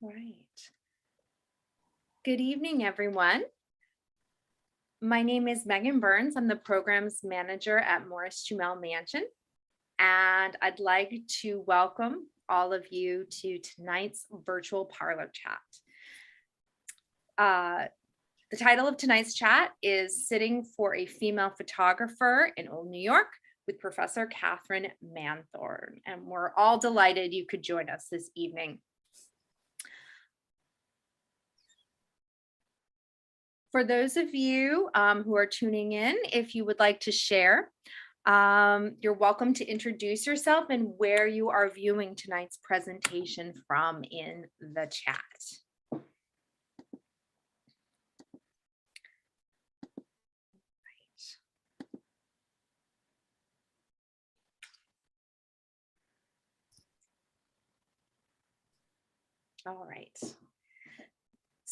Right. Good evening, everyone. My name is Megan Burns. I'm the programs manager at Morris-Jumel Mansion, and I'd like to welcome all of you to tonight's virtual parlor chat. The title of tonight's chat is Sitting for a Female Photographer in Old New York with Professor Katherine Manthorne, and we're all delighted you could join us this evening. For those of you who are tuning in, if you would like to share, you're welcome to introduce yourself and where you are viewing tonight's presentation from in the chat. All right.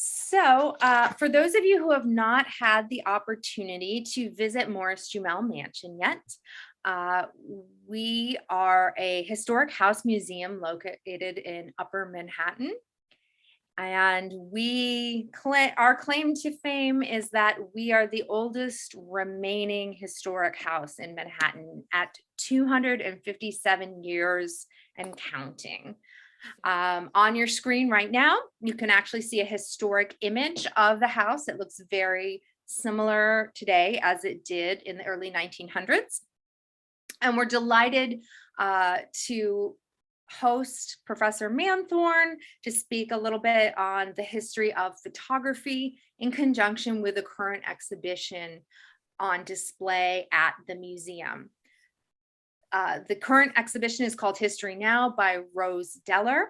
So for those of you who have not had the opportunity to visit Morris-Jumel Mansion yet, we are a historic house museum located in Upper Manhattan. And our claim to fame is that we are the oldest remaining historic house in Manhattan at 257 years and counting. On your screen right now, you can actually see a historic image of the house. It looks very similar today as it did in the early 1900s. And we're delighted to host Professor Manthorne to speak a little bit on the history of photography in conjunction with the current exhibition on display at the museum. The current exhibition is called History Now by Rose Deller.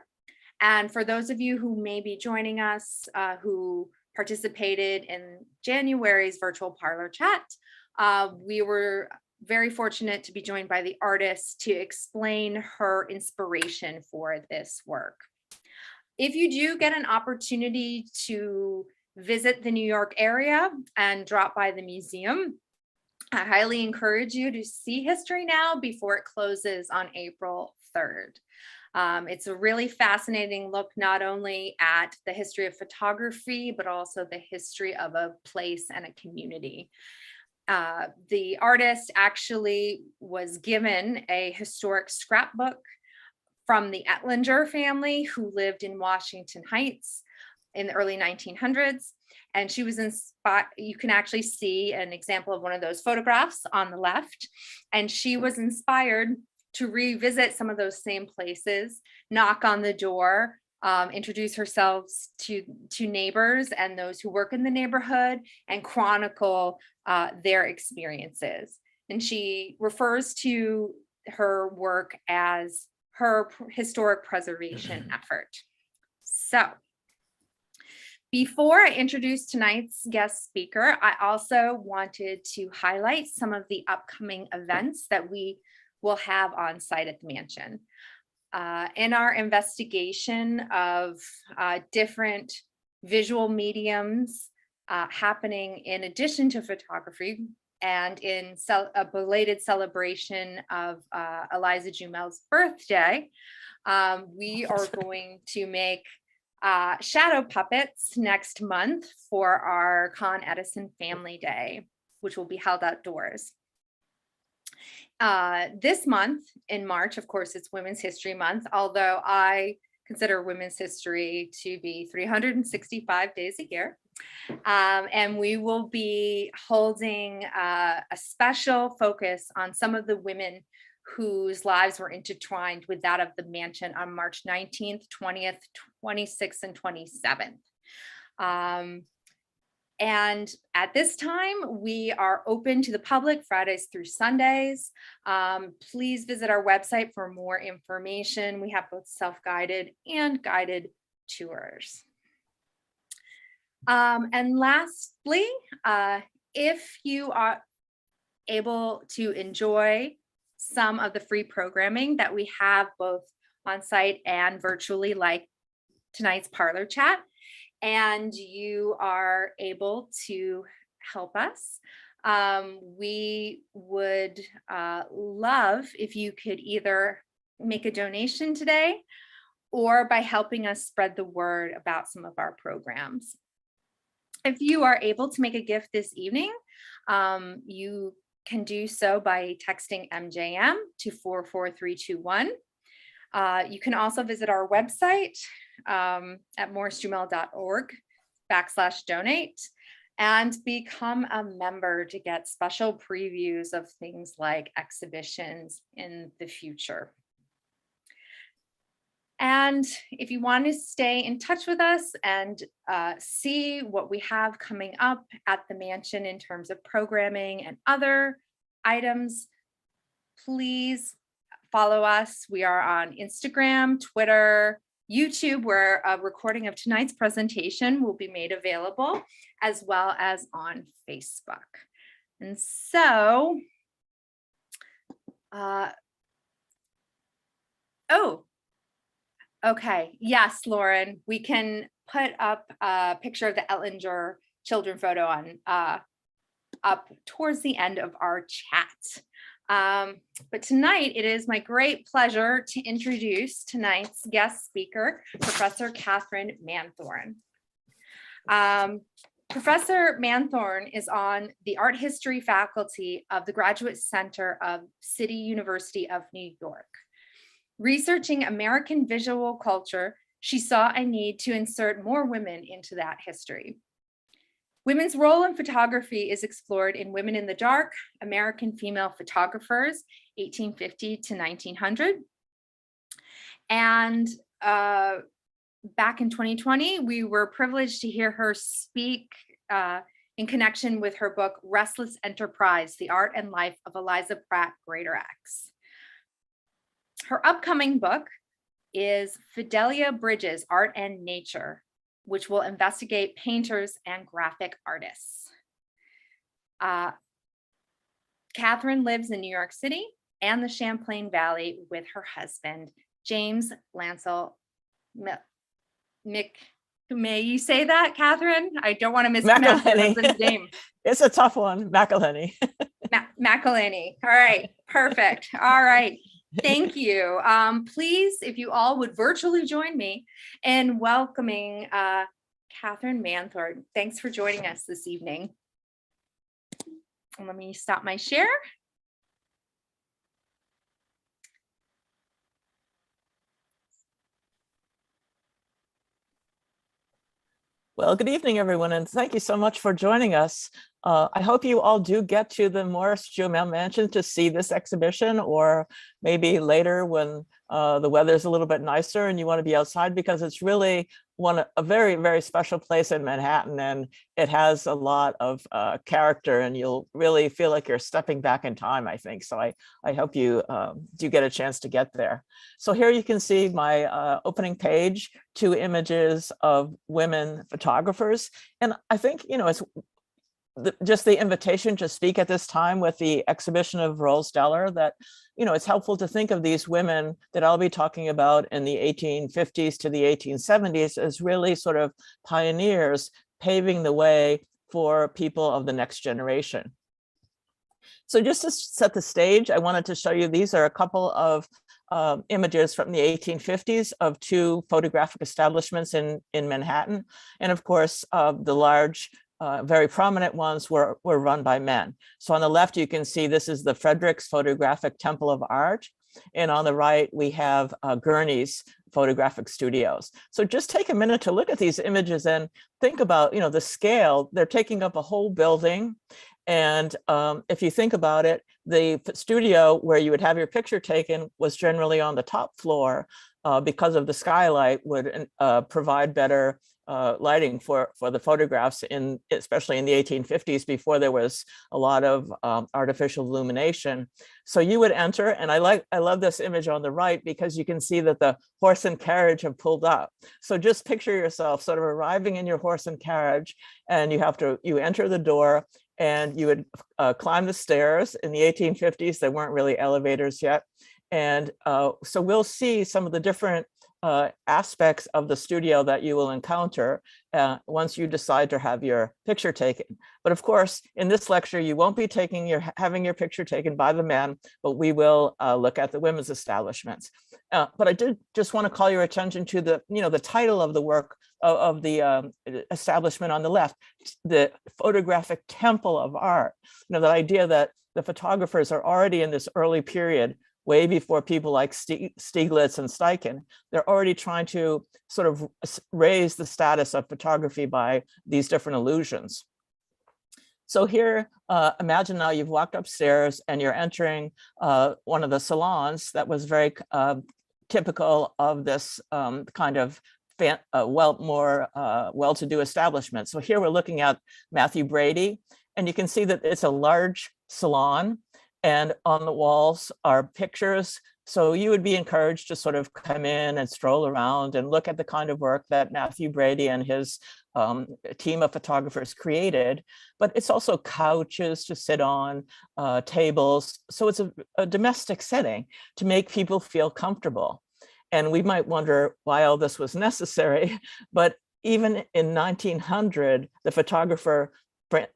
And for those of you who may be joining us who participated in January's virtual parlor chat, we were very fortunate to be joined by the artist to explain her inspiration for this work. If you do get an opportunity to visit the New York area and drop by the museum, I highly encourage you to see History Now before it closes on April 3rd. It's a really fascinating look not only at the history of photography, but also the history of a place and a community. The artist actually was given a historic scrapbook from the Ettlinger family who lived in Washington Heights in the early 1900s. And she was inspired. You can actually see an example of one of those photographs on the left. And she was inspired to revisit some of those same places, knock on the door, introduce herself to neighbors and those who work in the neighborhood, and chronicle their experiences. And she refers to her work as her historic preservation effort. So before I introduce tonight's guest speaker, I also wanted to highlight some of the upcoming events that we will have on site at the mansion. In our investigation of different visual mediums happening in addition to photography, and in a belated celebration of Eliza Jumel's birthday, we are going to make shadow puppets next month for our Con Edison Family Day, which will be held outdoors. This month in March, of course, it's Women's History Month, although I consider women's history to be 365 days a year. And we will be holding a special focus on some of the women whose lives were intertwined with that of the mansion on March 19th, 20th, 26th, and 27th. And at this time, we are open to the public Fridays through Sundays. Please visit our website for more information. We have both self-guided and guided tours. And lastly, if you are able to enjoy some of the free programming that we have both on site and virtually, like tonight's parlor chat, and you are able to help us, we would love if you could either make a donation today or by helping us spread the word about some of our programs. If you are able to make a gift this evening, you can do so by texting MJM to 44321. You can also visit our website at morrisjumel.org/donate and become a member to get special previews of things like exhibitions in the future. And if you want to stay in touch with us and see what we have coming up at the mansion in terms of programming and other items, please follow us. We are on Instagram, Twitter, YouTube, where a recording of tonight's presentation will be made available, as well as on Facebook. And so, okay, yes, Lauren, we can put up a picture of the Ettinger children photo on up towards the end of our chat. But tonight, it is my great pleasure to introduce tonight's guest speaker, Professor Katherine Manthorne. Professor Manthorne is on the art history faculty of the Graduate Center of City University of New York. Researching American visual culture, she saw a need to insert more women into that history. Women's role in photography is explored in Women in the Dark, American Female Photographers, 1850 to 1900. And back in 2020, we were privileged to hear her speak in connection with her book, Restless Enterprise, The Art and Life of Eliza Pratt Greatorex. Her upcoming book is Fidelia Bridges, Art and Nature, which will investigate painters and graphic artists. Katherine lives in New York City and the Champlain Valley with her husband, James Lancel May you say that, Katherine? I don't want to mispronounce your husband's name. It's a tough one, McElhenney. McElhenney. All right, perfect. All right. Thank you. Please, if you all would virtually join me in welcoming Katherine Manthorne. Thanks for joining us this evening. Let me stop my share. Well, good evening, everyone, and thank you so much for joining us. I hope you all do get to the Morris-Jumel Mansion to see this exhibition, or maybe later when the weather's a little bit nicer and you want to be outside, because it's really a very, very special place in Manhattan, and it has a lot of character, and you'll really feel like you're stepping back in time, I think. So I hope you do get a chance to get there. So here you can see my opening page, 2 images of women photographers. And I think, you know, it's just the invitation to speak at this time with the exhibition of Rose Deller, that, you know, it's helpful to think of these women that I'll be talking about in the 1850s to the 1870s as really sort of pioneers paving the way for people of the next generation. So just to set the stage, I wanted to show you, these are a couple of images from the 1850s of 2 photographic establishments in Manhattan. And of course, the large very prominent ones were run by men. So on the left, you can see this is the Fredericks Photographic Temple of Art. And on the right, we have Gurney's photographic studios. So just take a minute to look at these images and think about, you know, the scale. They're taking up a whole building. And if you think about it, the studio where you would have your picture taken was generally on the top floor because of the skylight would provide better lighting for the photographs, especially in the 1850s, before there was a lot of artificial illumination. So you would enter, and I love this image on the right because you can see that the horse and carriage have pulled up. So just picture yourself sort of arriving in your horse and carriage, and you enter the door, and you would climb the stairs. In the 1850s, there weren't really elevators yet. And so we'll see some of the different aspects of the studio that you will encounter once you decide to have your picture taken. But of course, in this lecture, you won't be having your picture taken by the men, but we will look at the women's establishments. But I did just want to call your attention to the title of the work of the establishment on the left, the photographic temple of art. The idea that the photographers are already in this early period, way before people like Stieglitz and Steichen, they're already trying to sort of raise the status of photography by these different illusions. So here, imagine now you've walked upstairs and you're entering one of the salons that was very typical of this kind of more well-to-do establishment. So here we're looking at Matthew Brady, and you can see that it's a large salon, and on the walls are pictures. So you would be encouraged to sort of come in and stroll around and look at the kind of work that Matthew Brady and his team of photographers created. But it's also couches to sit on, tables. So it's a domestic setting to make people feel comfortable. And we might wonder why all this was necessary, but even in 1900, the photographer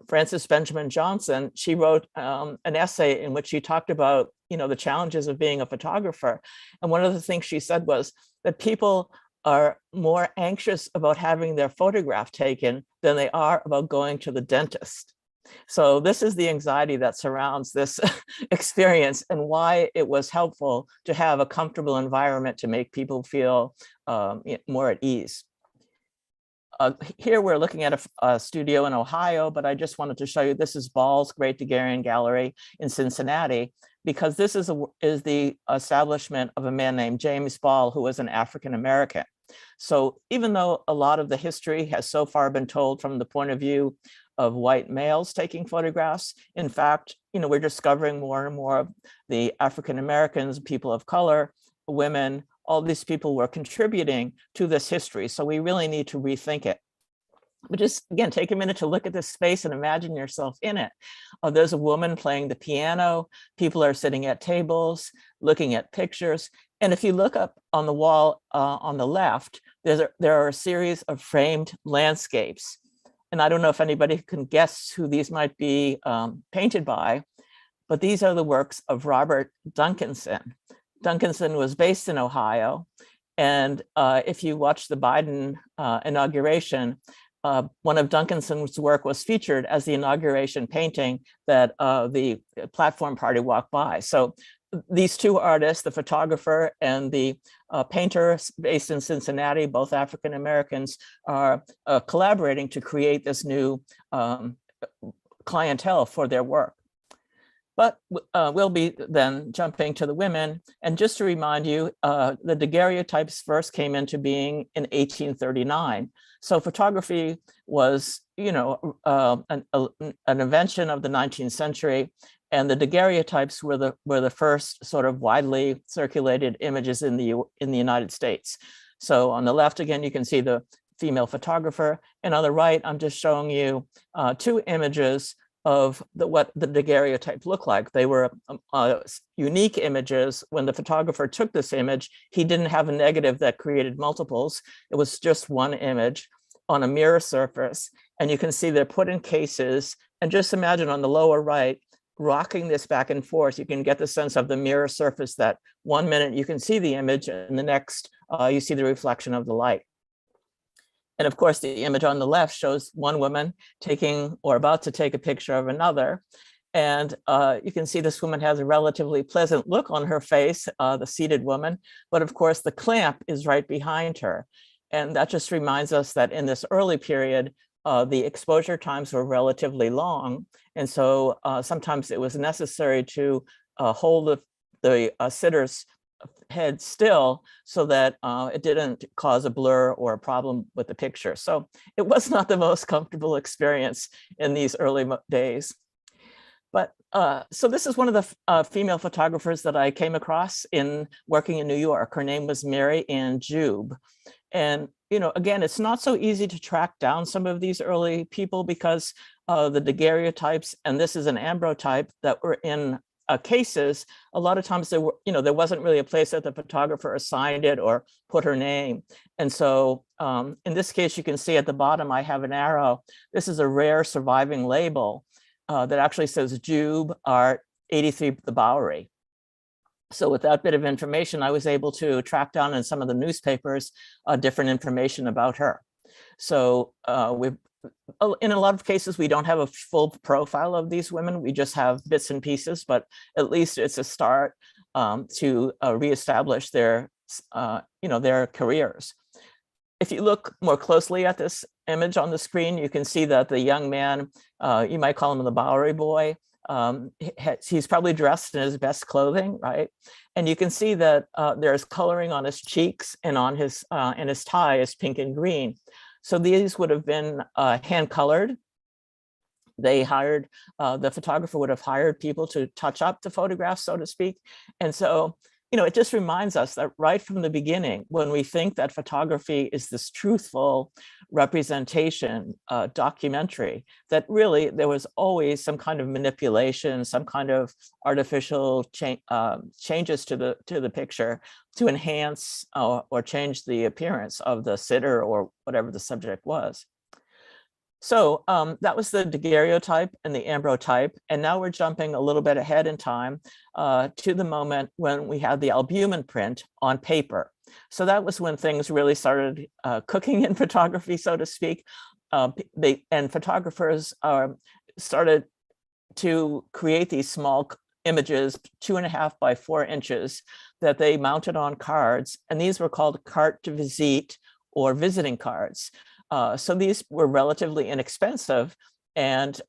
Frances Benjamin Johnson, she wrote an essay in which she talked about, the challenges of being a photographer. And one of the things she said was that people are more anxious about having their photograph taken than they are about going to the dentist. So this is the anxiety that surrounds this experience, and why it was helpful to have a comfortable environment to make people feel more at ease. Here we're looking at a studio in Ohio, but I just wanted to show you, this is Ball's Great Daguerrean Gallery in Cincinnati, because this is the establishment of a man named James Ball, who was an African-American. So even though a lot of the history has so far been told from the point of view of white males taking photographs, in fact, we're discovering more and more of the African-Americans, people of color, women, all these people were contributing to this history. So we really need to rethink it. But just, again, take a minute to look at this space and imagine yourself in it. There's a woman playing the piano. People are sitting at tables, looking at pictures. And if you look up on the wall on the left, there are a series of framed landscapes. And I don't know if anybody can guess who these might be painted by, but these are the works of Robert Duncanson. Duncanson was based in Ohio. And if you watch the Biden inauguration, one of Duncanson's work was featured as the inauguration painting that the platform party walked by. So these two artists, the photographer and the painter based in Cincinnati, both African-Americans, are collaborating to create this new clientele for their work. But we'll be then jumping to the women. And just to remind you, the daguerreotypes first came into being in 1839. So photography was, an invention of the 19th century. And the daguerreotypes were the first sort of widely circulated images in the United States. So on the left, again, you can see the female photographer. And on the right, I'm just showing you two images of what the daguerreotype looked like. They were unique images. When the photographer took this image, he didn't have a negative that created multiples. It was just one image on a mirror surface. And you can see they're put in cases. And just imagine on the lower right, rocking this back and forth, you can get the sense of the mirror surface that 1 minute you can see the image and the next you see the reflection of the light. And of course, the image on the left shows one woman taking or about to take a picture of another. And you can see this woman has a relatively pleasant look on her face, the seated woman. But of course, the clamp is right behind her. And that just reminds us that in this early period, the exposure times were relatively long. And so sometimes it was necessary to hold the sitter's head still so that it didn't cause a blur or a problem with the picture. So it was not the most comfortable experience in these early days. But so this is one of the female photographers that I came across in working in New York. Her name was Mary Ann Jube. And, again, it's not so easy to track down some of these early people because the daguerreotypes, and this is an ambrotype that were in cases, a lot of times there wasn't really a place that the photographer assigned it or put her name. And so in this case, you can see at the bottom, I have an arrow. This is a rare surviving label that actually says Jube Art 83 the Bowery. So with that bit of information, I was able to track down in some of the newspapers different information about her. So in a lot of cases, we don't have a full profile of these women. We just have bits and pieces, but at least it's a start to reestablish their careers. If you look more closely at this image on the screen, you can see that the young man, you might call him the Bowery boy, he's probably dressed in his best clothing, right? And you can see that there's coloring on his cheeks and on his tie is pink and green. So these would have been hand colored. They hired, the photographer would have hired people to touch up the photographs, so to speak. And so, it just reminds us that right from the beginning, when we think that photography is this truthful representation, documentary, that really there was always some kind of manipulation, some kind of artificial changes to the picture to enhance or change the appearance of the sitter or whatever the subject was. So that was the daguerreotype and the ambrotype. And now we're jumping a little bit ahead in time to the moment when we had the albumen print on paper. So that was when things really started cooking in photography, so to speak. And photographers started to create these small images, 2.5 by 4 inches, that they mounted on cards. And these were called carte de visite or visiting cards. So these were relatively inexpensive. And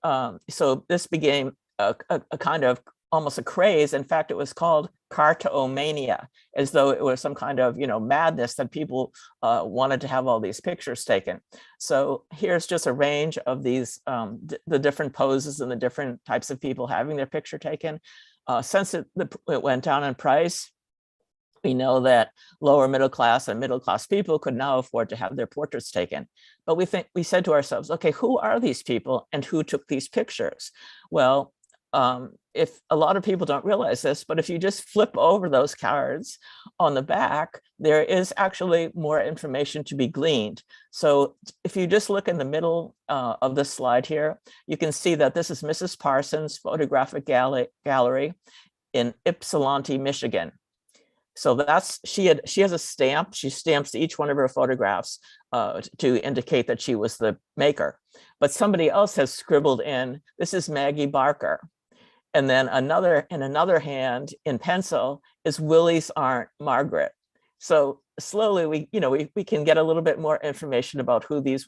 so this became a kind of almost a craze. In fact, it was called cartomania, as though it was some kind of, madness that people wanted to have all these pictures taken. So here's just a range of these, the different poses and the different types of people having their picture taken. Since it went down in price, we know that lower middle class and middle class people could now afford to have their portraits taken. But we said to ourselves, okay, who are these people and who took these pictures? Well, if a lot of people don't realize this, but if you just flip over those cards on the back, there is actually more information to be gleaned. So if you just look in the middle of this slide here, you can see that this is Mrs. Parsons' photographic gallery in Ypsilanti, Michigan. So she has a stamp. She stamps each one of her photographs to indicate that she was the maker. But somebody else has scribbled in, this is Maggie Barker. And then in another hand in pencil is Willie's Aunt Margaret. So slowly we can get a little bit more information about who these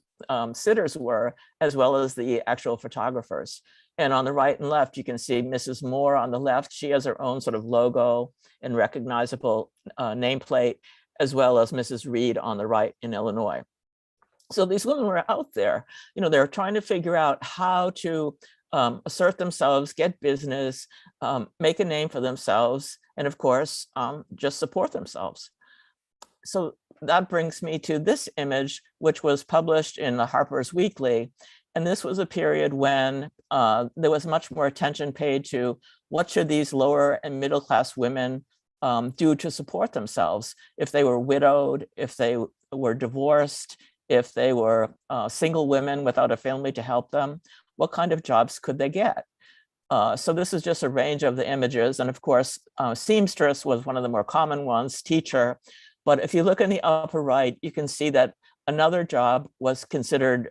sitters were, as well as the actual photographers. And on the right and left, you can see Mrs. Moore on the left. She has her own sort of logo and recognizable nameplate, as well as Mrs. Reed on the right in Illinois. So these women were out there, they're trying to figure out how to assert themselves, get business, make a name for themselves, and of course, just support themselves. So that brings me to this image, which was published in the Harper's Weekly. And this was a period when there was much more attention paid to what should these lower and middle class women do to support themselves. If they were widowed, if they were divorced, if they were single women without a family to help them, what kind of jobs could they get? So this is just a range of the images. And of course, seamstress was one of the more common ones, teacher. But if you look in the upper right, you can see that another job was considered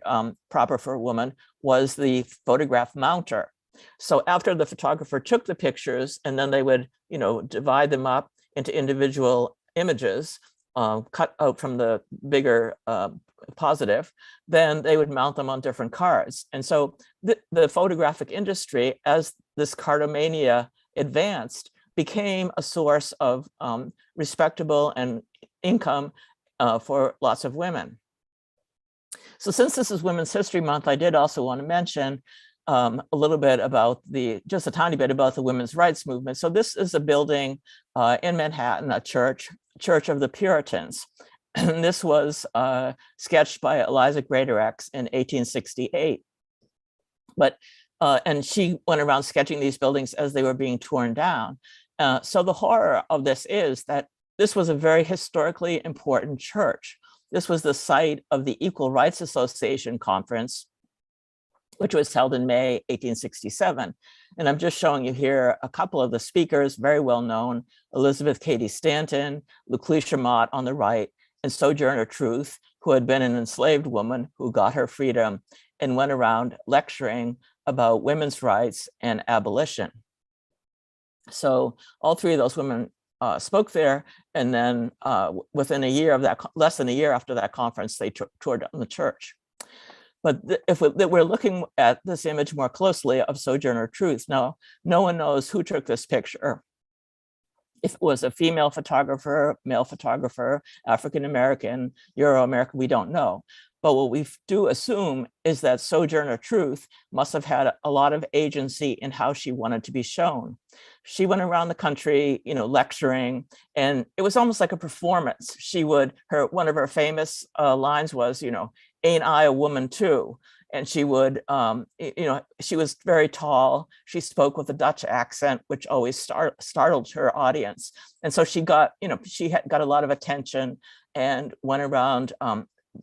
proper for a woman was the photograph mounter. So after the photographer took the pictures, and then they would, divide them up into individual images, cut out from the bigger positive, then they would mount them on different cards. And so the photographic industry, as this cartomania advanced, became a source of respectable and income for lots of women. So since this is Women's History Month, I did also want to mention a little bit about just a tiny bit about the women's rights movement. So this is a building in Manhattan, a church of the Puritans. And this was sketched by Eliza Greatorex in 1868. But And she went around sketching these buildings as they were being torn down. So the horror of this is that this was a very historically important church. This was the site of the Equal Rights Association conference, which was held in May 1867. And I'm just showing you here a couple of the speakers, very well known: Elizabeth Cady Stanton, Lucretia Mott on the right, and Sojourner Truth, who had been an enslaved woman who got her freedom and went around lecturing about women's rights and abolition. So all three of those women spoke there, and then within a year of that, less than a year after that conference, they tore down the church. But if we're looking at this image more closely of Sojourner Truth, now no one knows who took this picture. If it was a female photographer, male photographer, African-American, Euro-American, we don't know. But what we do assume is that Sojourner Truth must have had a lot of agency in how she wanted to be shown. She went around the country, lecturing, and it was almost like a performance. She would, one of her famous lines was, "Ain't I a woman too?" And she would, she was very tall. She spoke with a Dutch accent, which always startled her audience. And so she got, she got a lot of attention and went around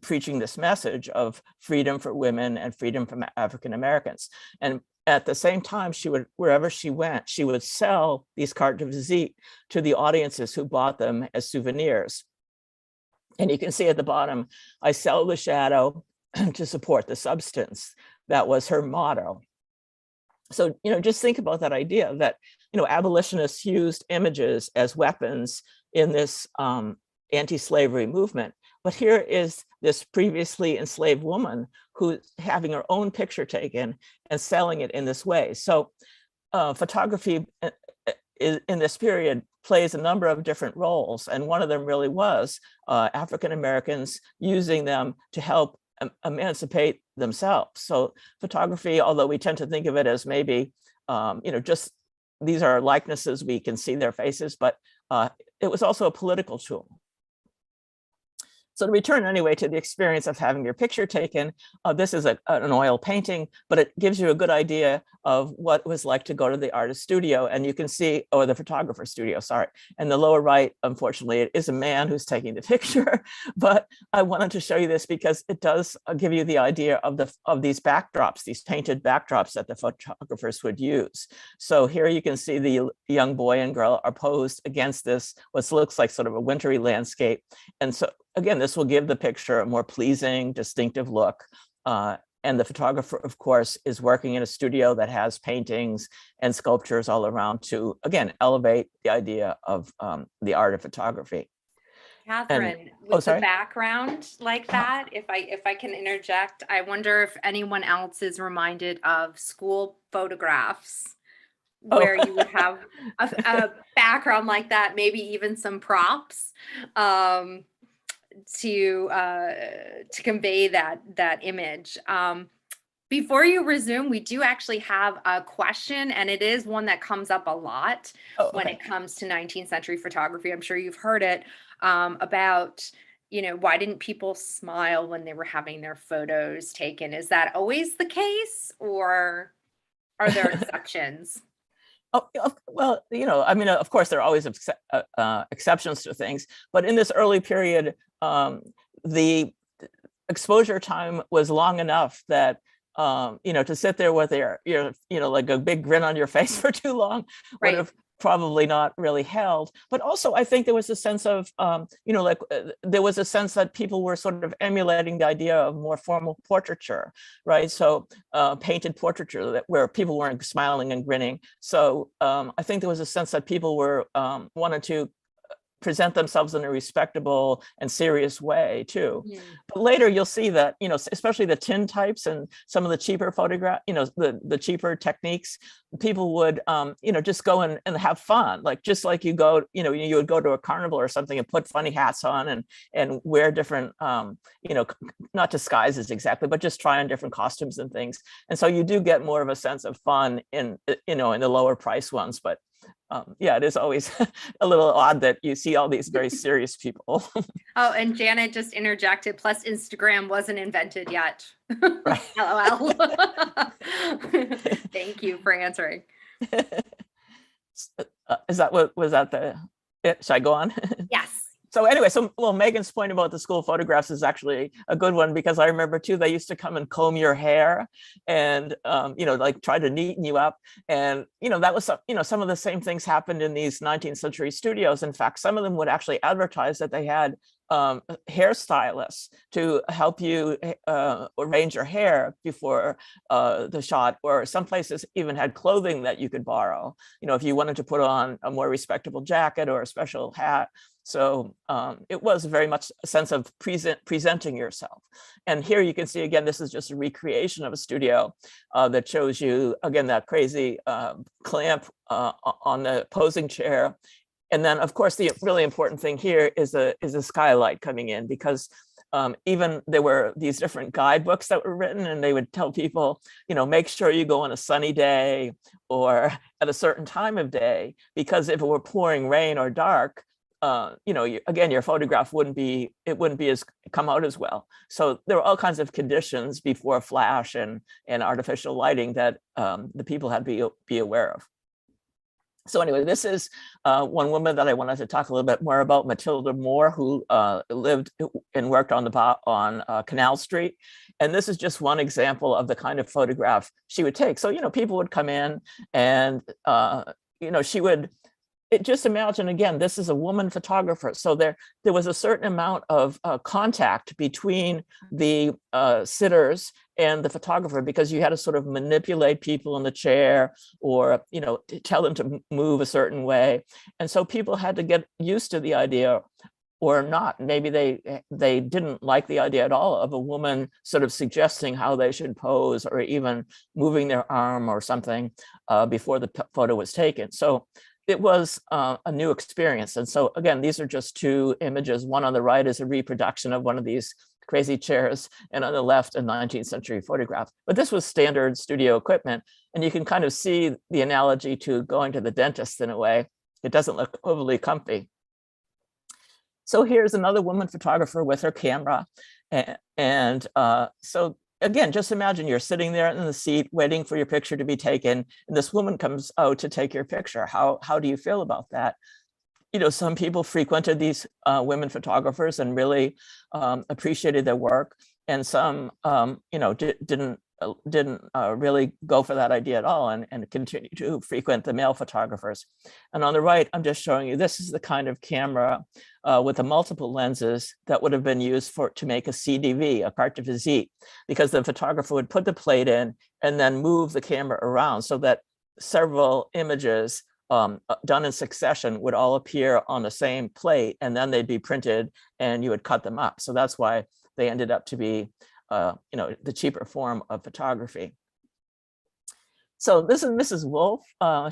preaching this message of freedom for women and freedom from African Americans. And at the same time, she would, wherever she went, she would sell these cartes de visite to the audiences who bought them as souvenirs. And you can see at the bottom, "I sell the shadow to support the substance." That was her motto. So, just think about that idea that, abolitionists used images as weapons in this anti-slavery movement. But here is this previously enslaved woman who's having her own picture taken and selling it in this way. So photography in this period plays a number of different roles. And one of them really was African Americans using them to help emancipate themselves. So photography, although we tend to think of it as maybe, just these are likenesses, we can see their faces, but it was also a political tool. So to return anyway to the experience of having your picture taken, this is an oil painting, but it gives you a good idea of what it was like to go to the artist studio. And you can see, or the photographer studio, sorry. And the lower right, unfortunately, it is a man who's taking the picture. But I wanted to show you this because it does give you the idea of these backdrops, these painted backdrops that the photographers would use. So here you can see the young boy and girl are posed against this, what looks like sort of a wintry landscape. And so again, this will give the picture a more pleasing, distinctive look. And the photographer, of course, is working in a studio that has paintings and sculptures all around to, again, elevate the idea of the art of photography. Katherine, with the background like that, if I can interject, I wonder if anyone else is reminded of school photographs where you would have a background like that, maybe even some props. To convey that image. Before you resume, we do actually have a question, and it is one that comes up a lot when it comes to 19th century photography. I'm sure you've heard it about, why didn't people smile when they were having their photos taken? Is that always the case, or are there exceptions? Oh, well, I mean, of course, there are always exceptions to things, but in this early period, the exposure time was long enough that, to sit there with like a big grin on your face for too long would have probably not really held. But also, I think there was a sense of, there was a sense that people were sort of emulating the idea of more formal portraiture, right? So painted portraiture where people weren't smiling and grinning. So I think there was a sense that people were wanted to present themselves in a respectable and serious way too. But later you'll see that, especially the tintypes and some of the cheaper photograph, the cheaper techniques, people would, just go and have fun. Like, just like you go, you would go to a carnival or something and put funny hats on and wear different, not disguises exactly, but just try on different costumes and things. And so you do get more of a sense of fun in the lower price ones, but Yeah, it is always a little odd that you see all these very serious people. Oh, and Janet just interjected, plus Instagram wasn't invented yet. Right. LOL. Thank you for answering. Is that what was that should I go on? Yes. So anyway, well, Megan's point about the school photographs is actually a good one, because I remember too, they used to come and comb your hair and, like try to neaten you up. And, that was, some of the same things happened in these 19th century studios. In fact, some of them would actually advertise that they had hairstylists to help you arrange your hair before the shot, or some places even had clothing that you could borrow, if you wanted to put on a more respectable jacket or a special hat. So it was very much a sense of presenting yourself. And here you can see, again, this is just a recreation of a studio that shows you, again, that crazy clamp on the posing chair. And then, of course, the really important thing here is a skylight coming in, because even there were these different guidebooks that were written, and they would tell people, make sure you go on a sunny day or at a certain time of day, because if it were pouring rain or dark, again, your photograph wouldn't be as come out as well. So there were all kinds of conditions before flash and artificial lighting that the people had to be aware of. So anyway, this is one woman that I wanted to talk a little bit more about, Matilda Moore, who lived and worked on Canal Street. And this is just one example of the kind of photograph she would take. So, people would come in and, she would, just imagine, again, this is a woman photographer. So there was a certain amount of contact between the sitters and the photographer, because you had to sort of manipulate people in the chair, or, tell them to move a certain way. And so people had to get used to the idea, or not. Maybe they didn't like the idea at all of a woman sort of suggesting how they should pose, or even moving their arm or something before the photo was taken. So it was a new experience. And so again, these are just two images. One on the right is a reproduction of one of these crazy chairs, and on the left, a 19th century photograph. But this was standard studio equipment. And you can kind of see the analogy to going to the dentist in a way. It doesn't look overly comfy. So here's another woman photographer with her camera. And so again, just imagine you're sitting there in the seat waiting for your picture to be taken, and this woman comes out to take your picture. How do you feel about that? Some people frequented these women photographers and really appreciated their work, and some, didn't really go for that idea at all, and continue to frequent the male photographers. And on the right, I'm just showing you, this is the kind of camera with the multiple lenses that would have been used to make a CDV, a carte de visite, because the photographer would put the plate in and then move the camera around so that several images done in succession would all appear on the same plate, and then they'd be printed and you would cut them up. So that's why they ended up to be the cheaper form of photography. So this is Mrs. Wolfe.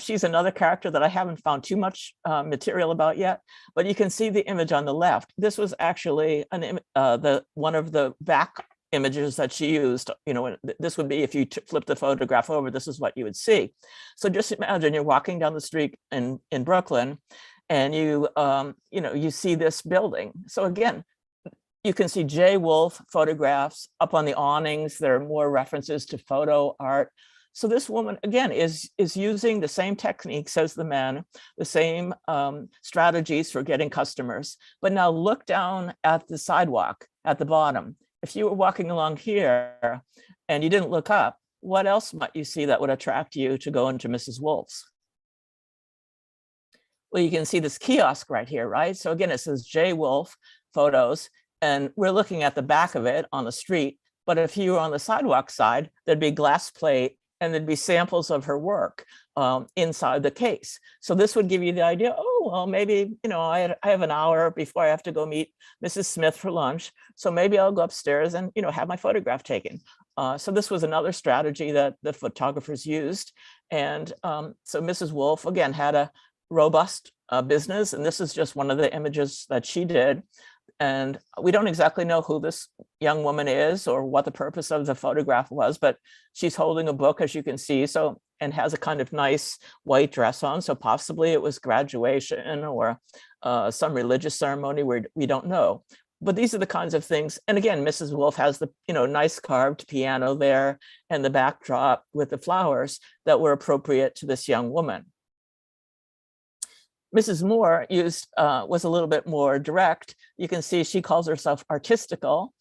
She's another character that I haven't found too much material about yet, but you can see the image on the left. This was actually one of the back images that she used. This would be, if you flip the photograph over, this is what you would see. So just imagine you're walking down the street in Brooklyn, and you see this building. So again, you can see J. Wolfe photographs up on the awnings. There are more references to photo art. So this woman, again, is using the same techniques as the men, the same strategies for getting customers. But now look down at the sidewalk at the bottom. If you were walking along here and you didn't look up, what else might you see that would attract you to go into Mrs. Wolfe's? Well, you can see this kiosk right here, right? So again, it says J. Wolfe photos, and we're looking at the back of it on the street. But if you were on the sidewalk side, there'd be glass plate, and there'd be samples of her work inside the case. So this would give you the idea, oh, well, maybe, I have an hour before I have to go meet Mrs. Smith for lunch. So maybe I'll go upstairs and, have my photograph taken. So this was another strategy that the photographers used. And so Mrs. Wolfe, again, had a robust business. And this is just one of the images that she did. And we don't exactly know who this young woman is or what the purpose of the photograph was, but she's holding a book, as you can see. So and has a kind of nice white dress on. So possibly it was graduation or some religious ceremony where we don't know. But these are the kinds of things. And again, Mrs. Wolfe has the nice carved piano there and the backdrop with the flowers that were appropriate to this young woman. Mrs. Moore was a little bit more direct. You can see she calls herself artistical,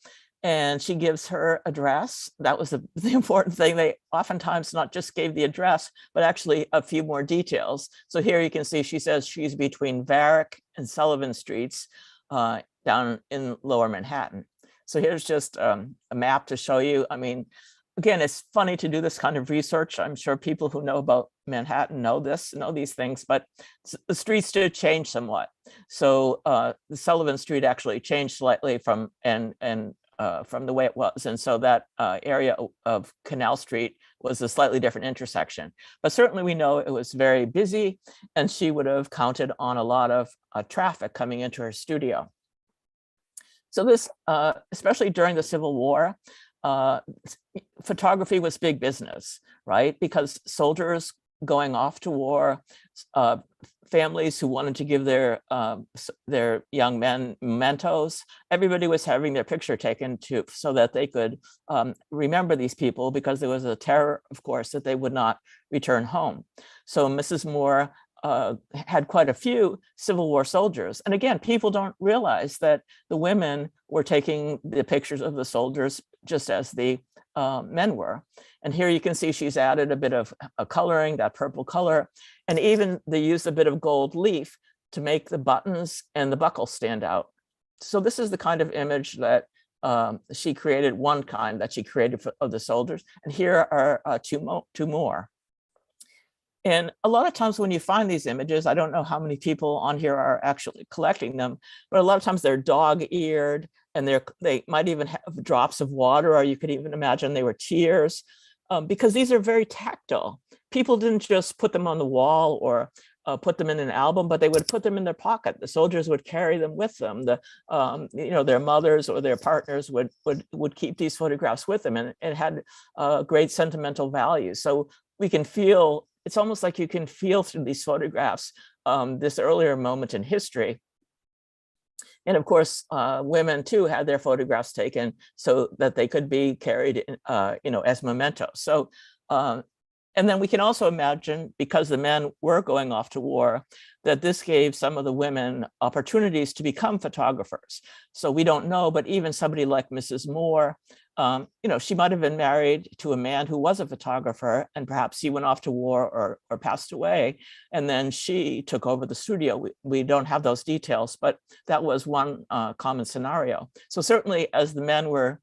and she gives her address. That was the important thing. They oftentimes not just gave the address, but actually a few more details. So here you can see she says she's between Varick and Sullivan Streets down in Lower Manhattan. So here's just a map to show you. I mean, again, it's funny to do this kind of research. I'm sure people who know about Manhattan know these things, but the streets did change somewhat. So the Sullivan Street actually changed slightly from the way it was. And so that area of Canal Street was a slightly different intersection. But certainly we know it was very busy, and she would have counted on a lot of traffic coming into her studio. So this, especially during the Civil War, photography was big business, right? Because soldiers going off to war, families who wanted to give their young men mementos, everybody was having their picture taken so that they could remember these people, because there was a terror, of course, that they would not return home. So Mrs. Moore had quite a few Civil War soldiers. And again, people don't realize that the women were taking the pictures of the soldiers just as the men were. And here you can see she's added a bit of a coloring, that purple color, and even they used a bit of gold leaf to make the buttons and the buckle stand out. So this is the kind of image that she created, one kind that she created of the soldiers. And here are two more. And a lot of times when you find these images, I don't know how many people on here are actually collecting them, but a lot of times they're dog-eared, and they might even have drops of water, or you could even imagine they were tears, because these are very tactile. People didn't just put them on the wall or put them in an album, but they would put them in their pocket. The soldiers would carry them with them. Their mothers or their partners would keep these photographs with them, and it had great sentimental value. So we can feel, it's almost like you can feel through these photographs this earlier moment in history. And of course, women too had their photographs taken so that they could be carried, as mementos. So, and then we can also imagine, because the men were going off to war, that this gave some of the women opportunities to become photographers. So we don't know, but even somebody like Mrs. Moore, she might have been married to a man who was a photographer, and perhaps he went off to war or passed away, and then she took over the studio. We don't have those details, but that was one common scenario. So certainly as the men were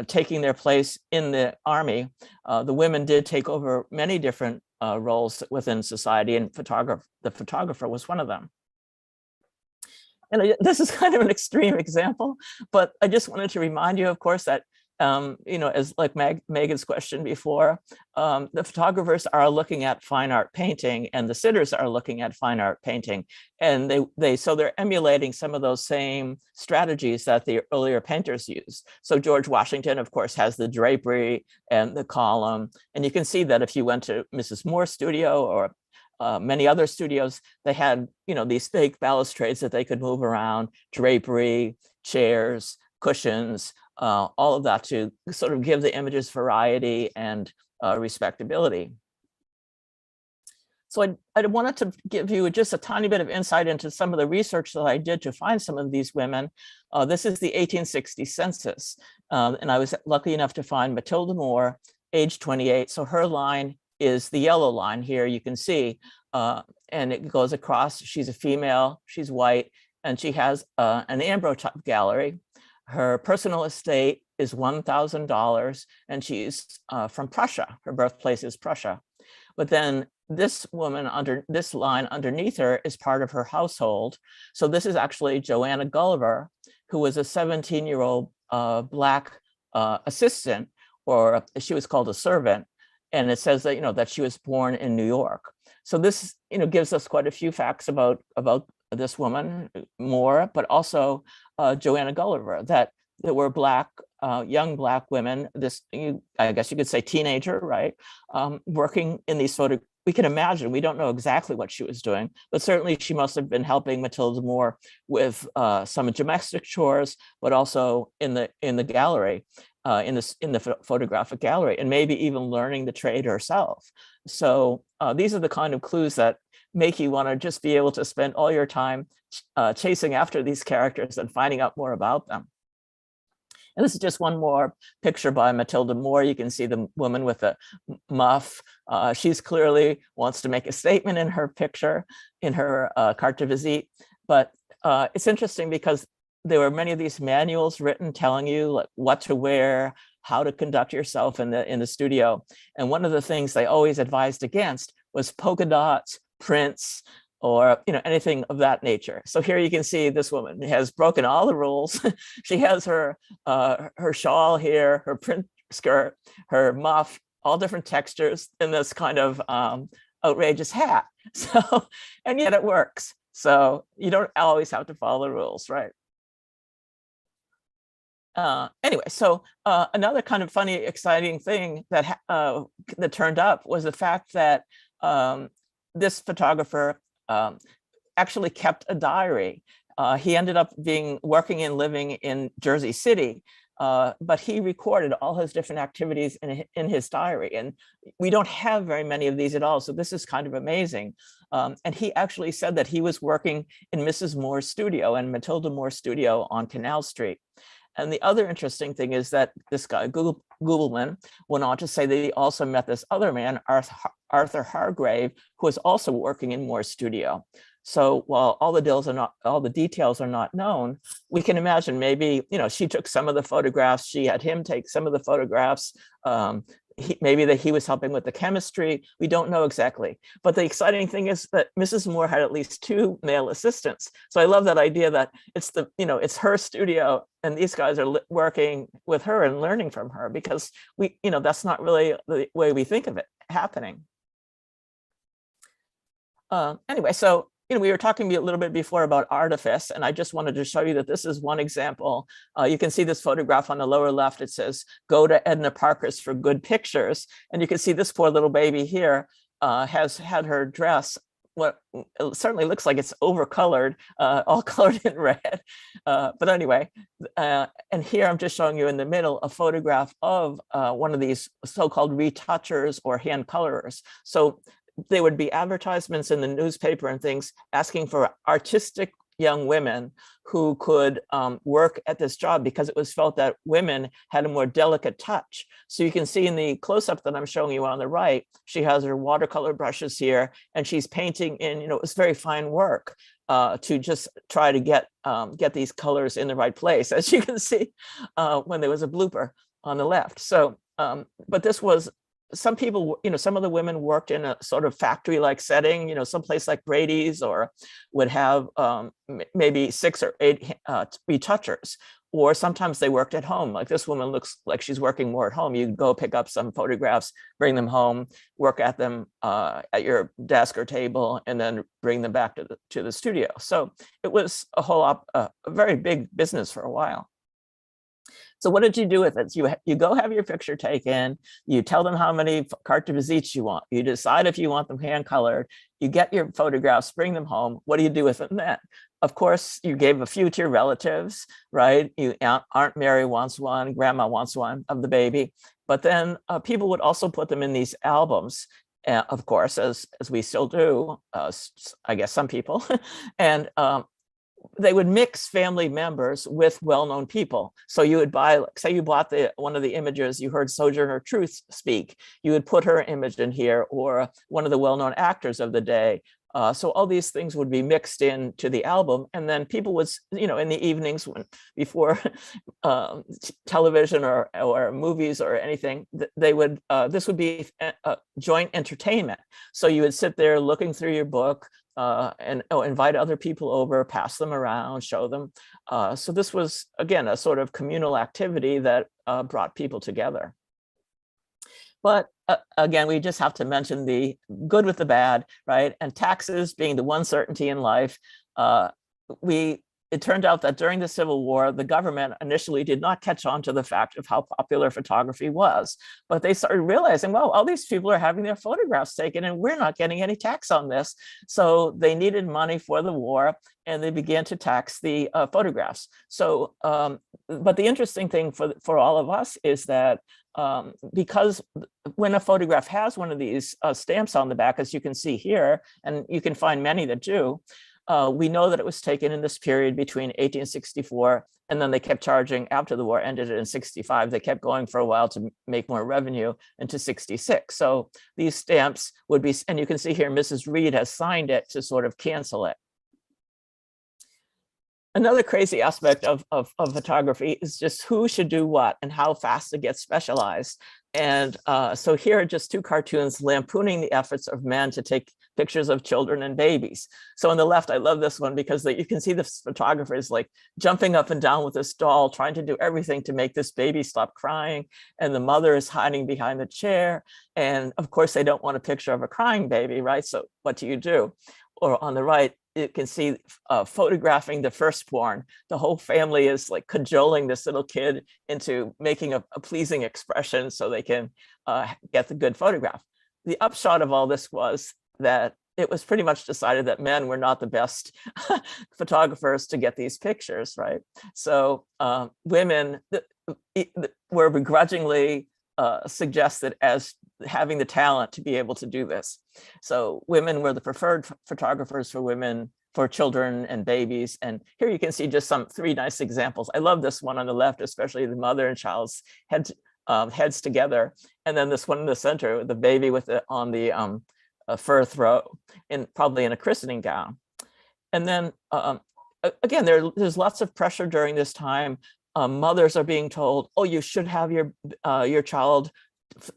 taking their place in the army, the women did take over many different roles within society, and the photographer was one of them. And this is kind of an extreme example, but I just wanted to remind you, of course, that as like Megan's question before, the photographers are looking at fine art painting, and the sitters are looking at fine art painting, and so they're emulating some of those same strategies that the earlier painters used. So George Washington, of course, has the drapery and the column, and you can see that if you went to Mrs. Moore's studio or many other studios, they had these big balustrades that they could move around, drapery, chairs, cushions, all of that to sort of give the images variety and respectability. So I wanted to give you just a tiny bit of insight into some of the research that I did to find some of these women. This is the 1860 census, and I was lucky enough to find Matilda Moore, age 28. So her line is the yellow line here, you can see, and it goes across. She's a female, she's white, and she has an Daguerreotype gallery. Her personal estate is $1,000, and she's from Prussia. Her birthplace is Prussia. But then this woman under this line underneath her is part of her household. So this is actually Joanna Gulliver, who was a 17-year-old Black assistant, or she was called a servant. And it says that, that she was born in New York. So this, gives us quite a few facts about this woman, Moore, but also Joanna Gulliver, that there were young Black women, I guess you could say teenager, right? Working in these we can imagine, we don't know exactly what she was doing, but certainly she must have been helping Matilda Moore with some domestic chores, but also in the gallery, in the photographic gallery, and maybe even learning the trade herself. So these are the kind of clues that make you want to just be able to spend all your time chasing after these characters and finding out more about them. And this is just one more picture by Matilda Moore. You can see the woman with a muff. She's clearly wants to make a statement in her picture, in her carte de visite. But it's interesting because there were many of these manuals written telling you like what to wear, how to conduct yourself in the studio. And one of the things they always advised against was polka dots, prints, or anything of that nature. So here you can see this woman has broken all the rules. She has her shawl here, her print skirt, her muff, all different textures, and this kind of outrageous hat. So, and yet it works. So you don't always have to follow the rules, right? Anyway, so another kind of funny, exciting thing that that turned up was the fact that this photographer actually kept a diary. He ended up working and living in Jersey City, but he recorded all his different activities in his diary. And we don't have very many of these at all. So this is kind of amazing. And he actually said that he was working in Mrs. Moore's studio and Matilda Moore's studio on Canal Street. And the other interesting thing is that this guy, Googleman, went on to say that he also met this other man, Arthur Hargrave, who was also working in Moore's studio. So while all the details are not known, we can imagine maybe, she took some of the photographs, she had him take some of the photographs, maybe that he was helping with the chemistry. We don't know exactly. But the exciting thing is that Mrs. Moore had at least 2 male assistants. So I love that idea that it's it's her studio and these guys are working with her and learning from her, because that's not really the way we think of it happening. Anyway, so we were talking a little bit before about artifice, and I just wanted to show you that this is one example. You can see this photograph on the lower left. It says, "Go to Edna Parker's for good pictures." And you can see this poor little baby here has had her dress, what it certainly looks like it's overcolored, all colored in red. But anyway, and here I'm just showing you in the middle a photograph of one of these so-called retouchers or hand colorers. So there would be advertisements in the newspaper and things asking for artistic young women who could work at this job, because it was felt that women had a more delicate touch. So you can see in the close-up that I'm showing you on the right, she has her watercolor brushes here, and she's painting in, it was very fine work to just try to get these colors in the right place, as you can see when there was a blooper on the left. So, but this was, some people, some of the women worked in a sort of factory-like setting, someplace like Brady's, or would have maybe 6 or 8 retouchers, or sometimes they worked at home. Like this woman looks like she's working more at home. You go pick up some photographs, bring them home, work at them at your desk or table, and then bring them back to the studio. So it was a very big business for a while. So what did you do with it? You go have your picture taken, you tell them how many carte de visites you want, you decide if you want them hand colored, you get your photographs, bring them home. What do you do with them then? Of course, you gave a few to your relatives, right? Aunt Mary wants one, Grandma wants one of the baby. But then people would also put them in these albums, of course, as we still do, I guess some people. And they would mix family members with well-known people. So you would buy, say you bought one of the images, you heard Sojourner Truth speak, you would put her image in here, or one of the well-known actors of the day. So all these things would be mixed into the album, and then people would, in the evenings before television or movies or anything, they would, this would be a joint entertainment. So you would sit there looking through your book, and invite other people over, pass them around, show them. So this was, again, a sort of communal activity that brought people together. But again, we just have to mention the good with the bad, right? And taxes being the one certainty in life, we it turned out that during the Civil War, the government initially did not catch on to the fact of how popular photography was. But they started realizing, well, all these people are having their photographs taken and we're not getting any tax on this. So they needed money for the war and they began to tax the photographs. So, but the interesting thing for all of us is that because when a photograph has one of these stamps on the back, as you can see here, and you can find many that do, we know that it was taken in this period between 1864, and then they kept charging after the war ended in 65. They kept going for a while to make more revenue into 66. So these stamps would be, and you can see here, Mrs. Reed has signed it to sort of cancel it. Another crazy aspect of photography is just who should do what and how fast it gets specialized. And so here are just two cartoons lampooning the efforts of men to take pictures of children and babies. So on the left, I love this one because you can see the photographers like jumping up and down with this doll, trying to do everything to make this baby stop crying. And the mother is hiding behind the chair. And of course, they don't want a picture of a crying baby, right? So what do? Or on the right, you can see photographing the firstborn. The whole family is like cajoling this little kid into making a pleasing expression so they can get the good photograph. The upshot of all this was that it was pretty much decided that men were not the best photographers to get these pictures, right? So women were begrudgingly suggested as having the talent to be able to do this. So women were the preferred photographers for women, for children and babies. And here you can see just three nice examples. I love this one on the left, especially the mother and child's heads together. And then this one in the center, the baby with it on the fur throw, probably in a christening gown. And then again, there's lots of pressure during this time. Mothers are being told, oh, you should have your child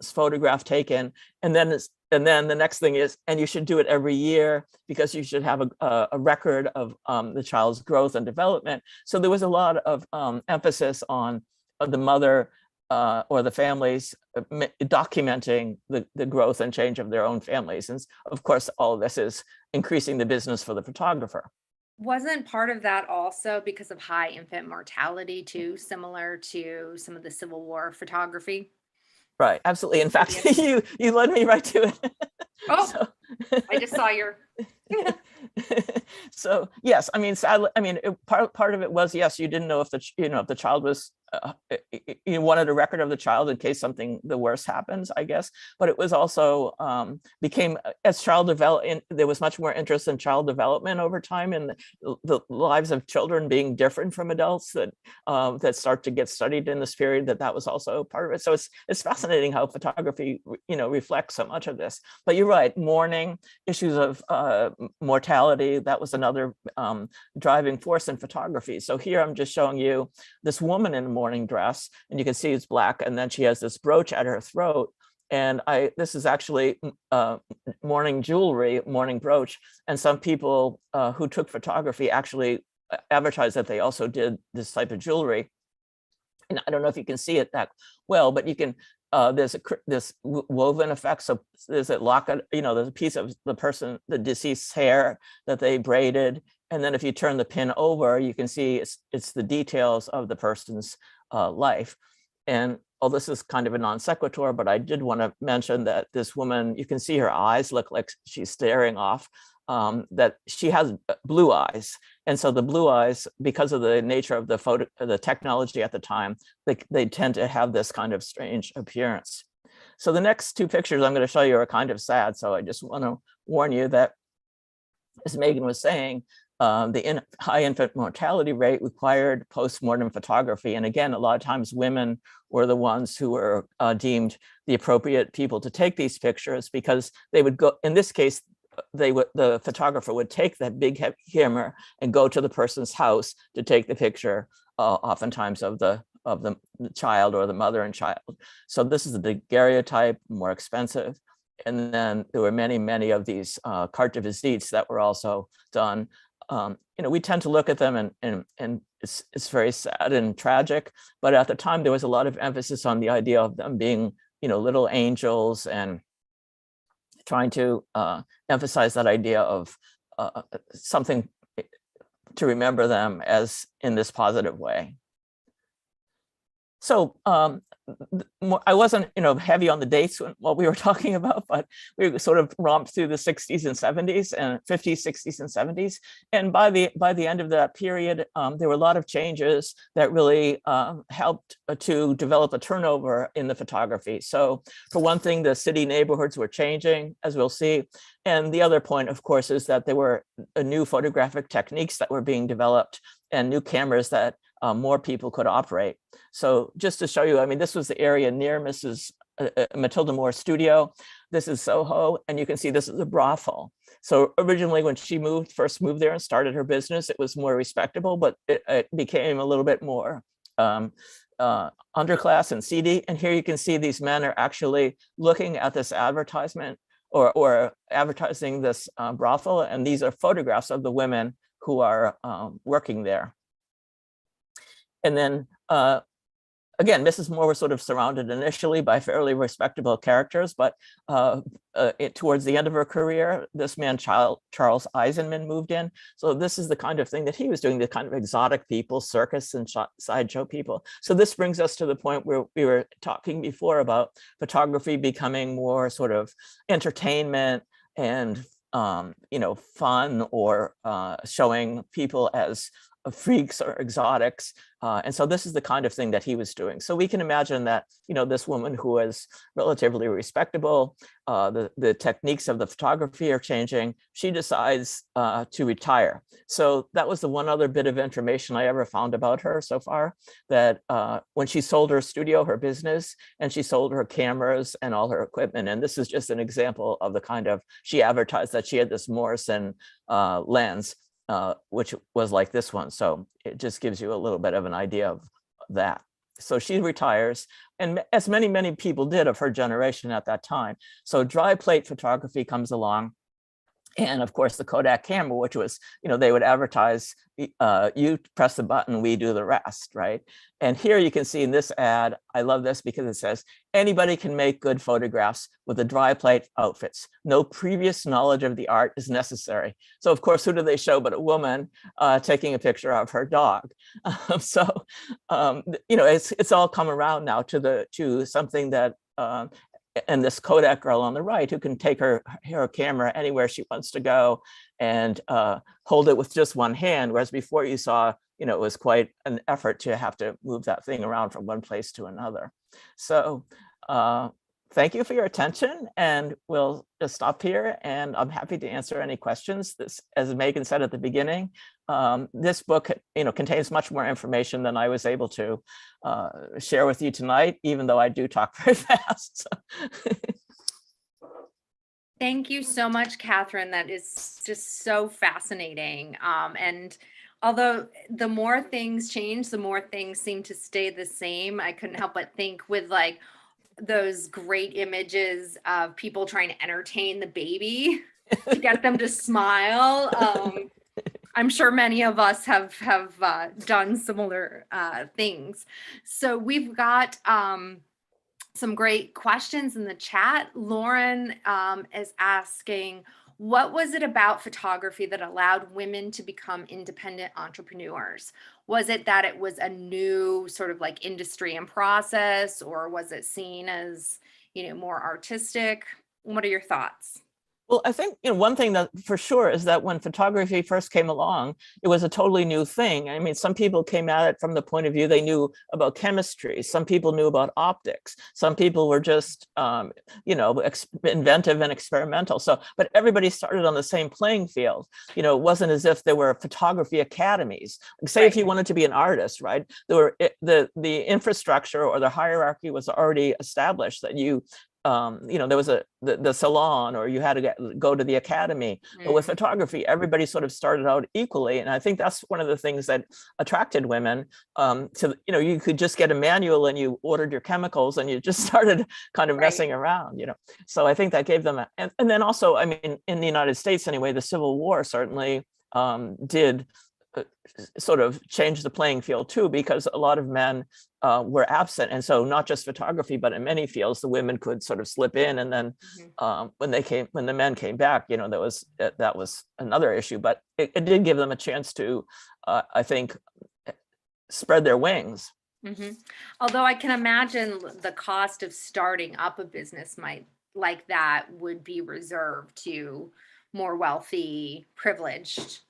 photograph taken, and then the next thing is, and you should do it every year because you should have a record of the child's growth and development. So there was a lot of emphasis on the mother or the families documenting the growth and change of their own families. And of course, all of this is increasing the business for the photographer. Wasn't part of that also because of high infant mortality too, similar to some of the Civil War photography? Right, absolutely. In fact, you led me right to it. Oh, so. I just saw your. So yes, I mean, sadly, I mean, part of it was, yes, you didn't know if the child was, you wanted a record of the child in case the worst happens, I guess. But it was also became, as child development, there was much more interest in child development over time, and the lives of children being different from adults that start to get studied in this period. That was also part of it. So it's fascinating how photography, reflects so much of this. But you're right, mourning, issues of mortality, that was another driving force in photography. So here I'm just showing you this woman in a mourning dress, and you can see it's black, and then she has this brooch at her throat. And this is actually mourning jewelry, mourning brooch. And some people who took photography actually advertised that they also did this type of jewelry. And I don't know if you can see it that well, but you can, there's this woven effect. So there's a locket, there's a piece of the deceased's hair that they braided. And then if you turn the pin over, you can see it's the details of the person's life. And this is kind of a non sequitur, but I did want to mention that this woman, you can see her eyes look like she's staring off, that she has blue eyes. And so the blue eyes, because of the nature of the technology at the time, they tend to have this kind of strange appearance. So the next two pictures I'm going to show you are kind of sad. So I just want to warn you that, as Megan was saying, the high infant mortality rate required post-mortem photography. And again, a lot of times women were the ones who were deemed the appropriate people to take these pictures, because they would go, in this case, the photographer would take that big camera and go to the person's house to take the picture, oftentimes of the child or the mother and child. So this is the daguerreotype, more expensive. And then there were many of these carte de visites that were also done. We tend to look at them and it's very sad and tragic, but at the time there was a lot of emphasis on the idea of them being, little angels, and trying to emphasize that idea of something to remember them as in this positive way. So I wasn't, heavy on the dates what we were talking about, but we sort of romped through the 60s and 70s and 50s, 60s and 70s. And by the end of that period, there were a lot of changes that really helped to develop a turnover in the photography. So for one thing, the city neighborhoods were changing, as we'll see. And the other point, of course, is that there were new photographic techniques that were being developed and new cameras that more people could operate. So just to show you, I mean, this was the area near Mrs. Matilda Moore's studio. This is Soho, and you can see this is a brothel. So originally when she first moved there and started her business, it was more respectable, but it became a little bit more underclass and seedy. And here you can see these men are actually looking at this advertisement or advertising this brothel, and these are photographs of the women who are working there. And then again, Mrs. Moore was sort of surrounded initially by fairly respectable characters, but towards the end of her career, this man, Charles Eisenman, moved in. So this is the kind of thing that he was doing, the kind of exotic people, circus and sideshow people. So this brings us to the point where we were talking before about photography becoming more sort of entertainment and fun, or showing people as freaks or exotics. And so this is the kind of thing that he was doing. So we can imagine that, this woman who is relatively respectable, the techniques of the photography are changing. She decides to retire. So that was the one other bit of information I ever found about her so far, that when she sold her studio, her business, and she sold her cameras and all her equipment. And this is just an example of the kind of, she advertised that she had this Morrison lens, which was like this one. So it just gives you a little bit of an idea of that. So she retires, and as many people did of her generation at that time. So dry plate photography comes along. And of course, the Kodak camera, which was, they would advertise, you press the button, we do the rest, right? And here you can see in this ad, I love this because it says, anybody can make good photographs with the dry plate outfits. No previous knowledge of the art is necessary. So of course, who do they show but a woman taking a picture of her dog? It's all come around now to something that, and this Kodak girl on the right, who can take her camera anywhere she wants to go and hold it with just one hand, whereas before you saw, it was quite an effort to have to move that thing around from one place to another. So thank you for your attention, and we'll just stop here, and I'm happy to answer any questions. This, as Megan said at the beginning, this book, contains much more information than I was able to share with you tonight, even though I do talk very fast. Thank you so much, Katherine. That is just so fascinating. And although the more things change, the more things seem to stay the same. I couldn't help but think with like those great images of people trying to entertain the baby to get them to smile. I'm sure many of us have done similar things. So we've got some great questions in the chat. Lauren is asking, what was it about photography that allowed women to become independent entrepreneurs? Was it that it was a new sort of like industry and process, or was it seen as, more artistic? What are your thoughts? Well, I think, one thing that for sure is that when photography first came along, it was a totally new thing. I mean, some people came at it from the point of view they knew about chemistry. Some people knew about optics. Some people were just, inventive and experimental. So, but everybody started on the same playing field. It wasn't as if there were photography academies. Say, if you wanted to be an artist, right? There were the infrastructure or the hierarchy was already established, that you there was the salon, or you had to go to the academy. But with photography, everybody sort of started out equally. And I think that's one of the things that attracted women to, you could just get a manual and you ordered your chemicals and you just started kind of messing around, So I think that gave them, and then also, I mean, in the United States anyway, the Civil War certainly did sort of changed the playing field too, because a lot of men were absent. And so not just photography, but in many fields, the women could sort of slip in. And then when the men came back, that was another issue, but it did give them a chance to, I think, spread their wings. Although I can imagine the cost of starting up a business like that would be reserved to more wealthy, privileged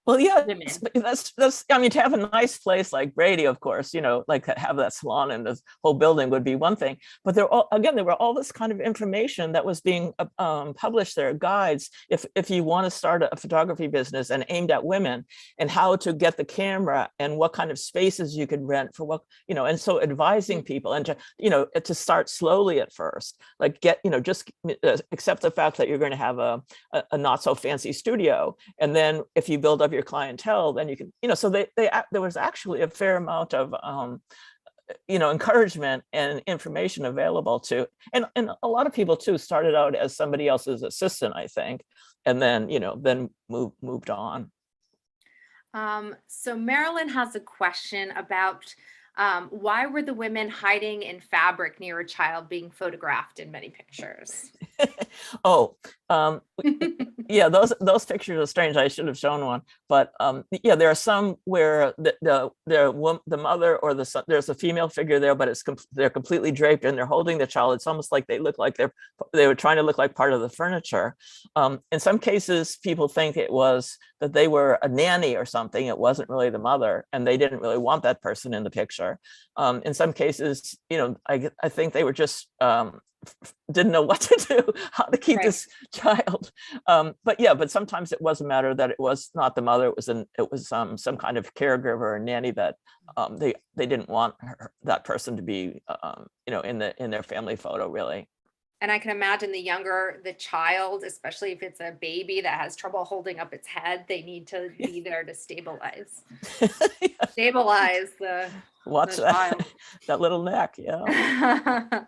Well, yeah, women. that's. I mean, to have a nice place like Brady, of course, like to have that salon and this whole building would be one thing. But there were all this kind of information that was being published there, guides if you want to start a photography business and aimed at women, and how to get the camera and what kind of spaces you could rent for what, and so advising people and to start slowly at first, like just accept the fact that you're going to have a not so fancy studio, and then if you build up your clientele, then you can, so there was actually a fair amount of encouragement and information available to, and a lot of people too started out as somebody else's assistant, I think, and then moved on. So Marilyn has a question about why were the women hiding in fabric near a child being photographed in many pictures? Yeah, those pictures are strange. I should have shown one, but yeah, there are some where the mother or the son, there's a female figure there, but they're completely draped and they're holding the child. It's almost like they look like they were trying to look like part of the furniture. In some cases, people think it was that they were a nanny or something. It wasn't really the mother, and they didn't really want that person in the picture. In some cases, I think they were just didn't know what to do, how to keep this child. But sometimes it was a matter that it was not the mother, it was some kind of caregiver or nanny that they didn't want that person to be in their family photo, really. And I can imagine the younger the child, especially if it's a baby that has trouble holding up its head, they need to be there to stabilize the Watch child. that little neck. Yeah.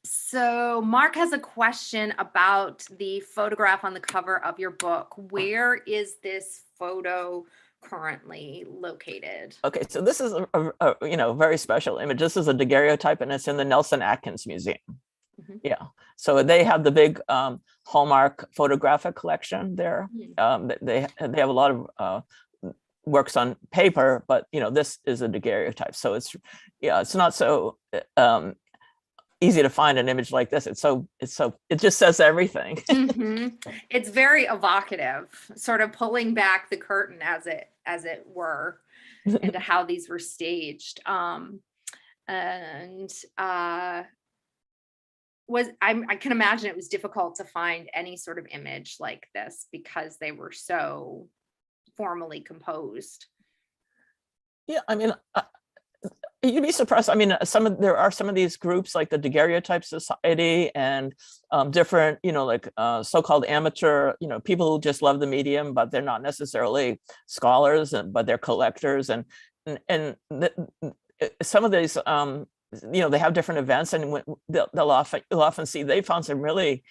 So Mark has a question about the photograph on the cover of your book. Where is this photo currently located? Okay, so this is a very special image. This is a daguerreotype, and it's in the Nelson Atkins Museum. Yeah, so they have the big Hallmark photographic collection there. They have a lot of works on paper, but this is a daguerreotype, so it's not so easy to find an image like this. It just says everything. It's very evocative, sort of pulling back the curtain as it were into how these were staged. I can imagine it was difficult to find any sort of image like this because they were so formally composed. Yeah, I mean, you'd be surprised. I mean, there are some of these groups like the Daguerreotype Society and different, like so-called amateur, people who just love the medium, but they're not necessarily scholars, but they're collectors, and some of these, they have different events, and they'll often see they found some really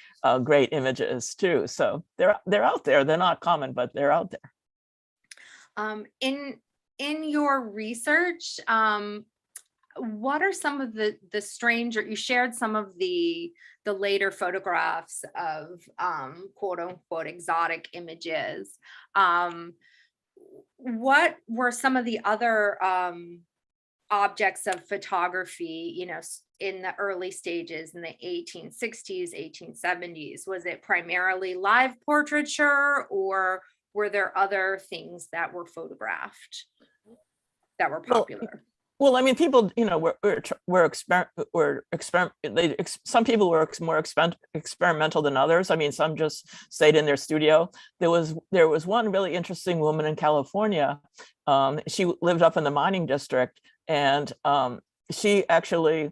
great images too. So they're out there. They're not common, but they're out there. In your research, what are some of the stranger, you shared some of the later photographs of quote unquote exotic images. What were some of the other objects of photography, in the early stages in the 1860s, 1870s? Was it primarily live portraiture, or were there other things that were photographed that were popular? Well, I mean, people, some people were more experimental than others. I mean, some just stayed in their studio. There was one really interesting woman in California. She lived up in the mining district, and she actually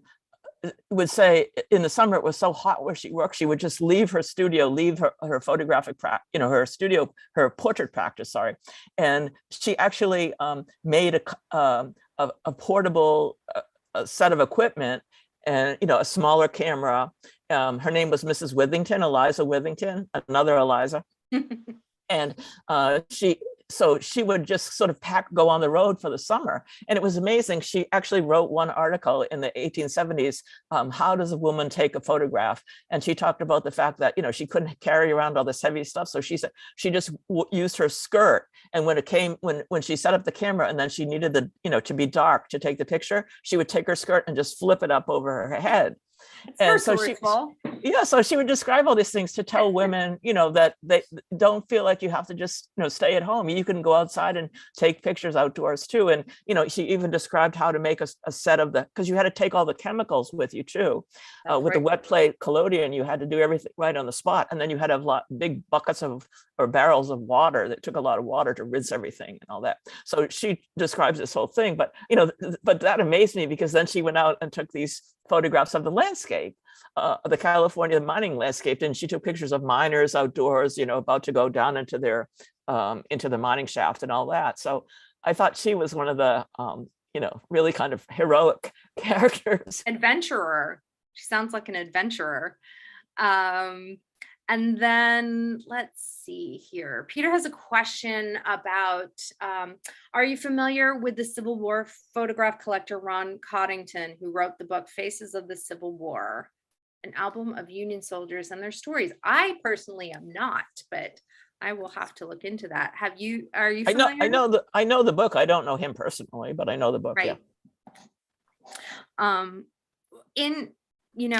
would say in the summer it was so hot where she worked, she would just leave her studio, leave her photographic practice, her studio, her portrait practice, sorry. And she actually made a portable set of equipment and, a smaller camera. Her name was Mrs. Withington, Eliza Withington, another Eliza. And so she would just sort of go on the road for the summer. And it was amazing. She actually wrote one article in the 1870s, how does a woman take a photograph? And she talked about the fact that, she couldn't carry around all this heavy stuff. So she said she just used her skirt. And when she set up the camera and then she needed to be dark to take the picture, she would take her skirt and just flip it up over her head. And so so she would describe all these things to tell women, that they don't feel like you have to just, stay at home. You can go outside and take pictures outdoors too. And, she even described how to make a set of because you had to take all the chemicals with you too. With the wet plate collodion, you had to do everything right on the spot. And then you had to have big buckets or barrels of water that took a lot of water to rinse everything and all that. So she describes this whole thing, but, but that amazed me because then she went out and took these photographs of the landscape, the California mining landscape, and she took pictures of miners outdoors, about to go down into the mining shaft and all that. So I thought she was one of the, really kind of heroic characters. Adventurer. She sounds like an adventurer. And then let's see here. Peter has a question about, are you familiar with the Civil War photograph collector Ron Coddington, who wrote the book Faces of the Civil War, an album of Union soldiers and their stories? I personally am not, but I will have to look into that. Are you familiar? I know the book. I don't know him personally, but I know the book. Right. Yeah.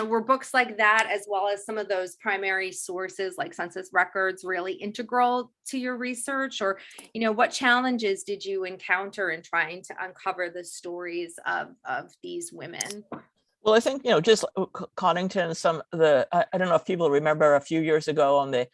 Were books like that, as well as some of those primary sources like census records, really integral to your research? Or, what challenges did you encounter in trying to uncover the stories of these women? Well, I think, just Coddington, I don't know if people remember a few years ago on the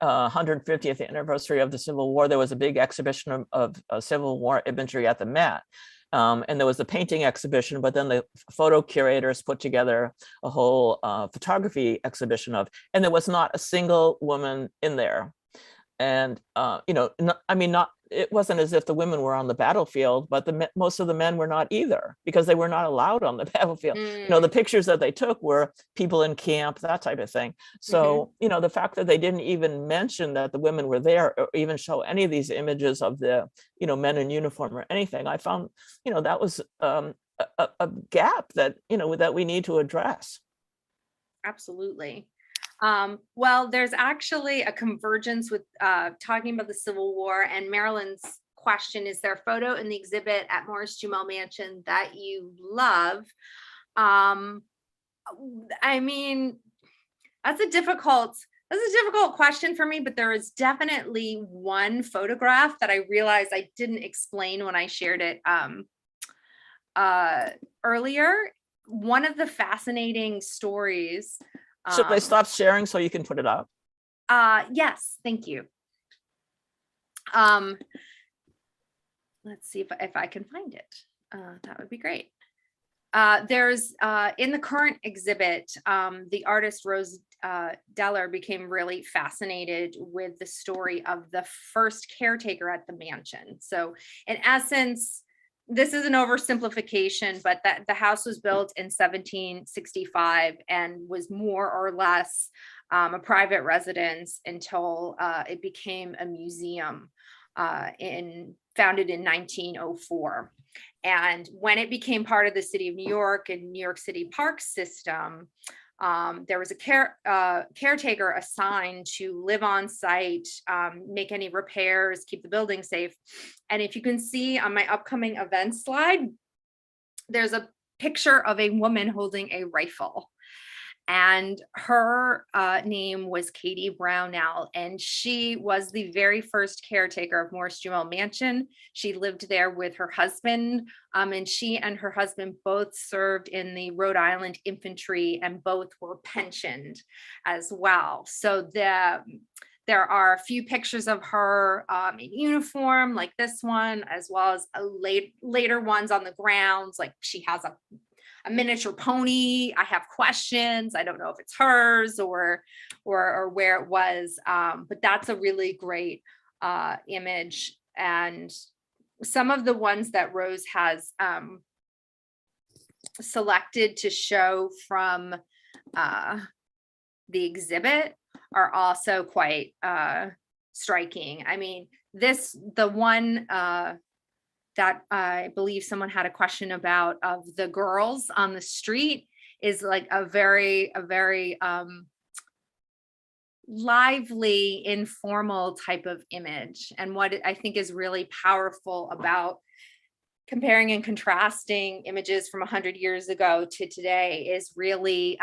150th anniversary of the Civil War, there was a big exhibition of Civil War imagery at the Met. And there was the painting exhibition, but then the photo curators put together a whole photography exhibition and there was not a single woman in there. And, it wasn't as if the women were on the battlefield, but most of the men were not either, because they were not allowed on the battlefield. The pictures that they took were people in camp, that type of thing. So, the fact that they didn't even mention that the women were there or even show any of these images of the, men in uniform or anything, I found, that was a gap that, that we need to address. Absolutely. Well, there's actually a convergence with talking about the Civil War, and Marilyn's question: is there a photo in the exhibit at Morris-Jumel Mansion that you love? That's a difficult question for me, but there is definitely one photograph that I realized I didn't explain when I shared it earlier. One of the fascinating stories. Should I stop sharing so you can put it up? Yes, thank you. Let's see if I can find it. That would be great. There's in the current exhibit, the artist Rose Deller became really fascinated with the story of the first caretaker at the mansion. So in essence, this is an oversimplification, but that the house was built in 1765 and was more or less a private residence until it became a museum founded in 1904. And when it became part of the city of New York and New York City Park system, there was a caretaker assigned to live on site, make any repairs, keep the building safe. And if you can see on my upcoming event slide, there's a picture of a woman holding a rifle. And her name was Katie Brownell, and she was the very first caretaker of Morris-Jumel Mansion. She lived there with her husband, and she and her husband both served in the Rhode Island Infantry, and both were pensioned as well. So there are a few pictures of her in uniform, like this one, as well as later ones on the grounds. Like she has a miniature pony. I have questions. I don't know if it's hers or where it was, but that's a really great image. And some of the ones that Rose has selected to show from the exhibit are also quite striking. I mean, the one that I believe someone had a question about of the girls on the street is like a very lively, informal type of image. And what I think is really powerful about comparing and contrasting images from 100 years ago to today is really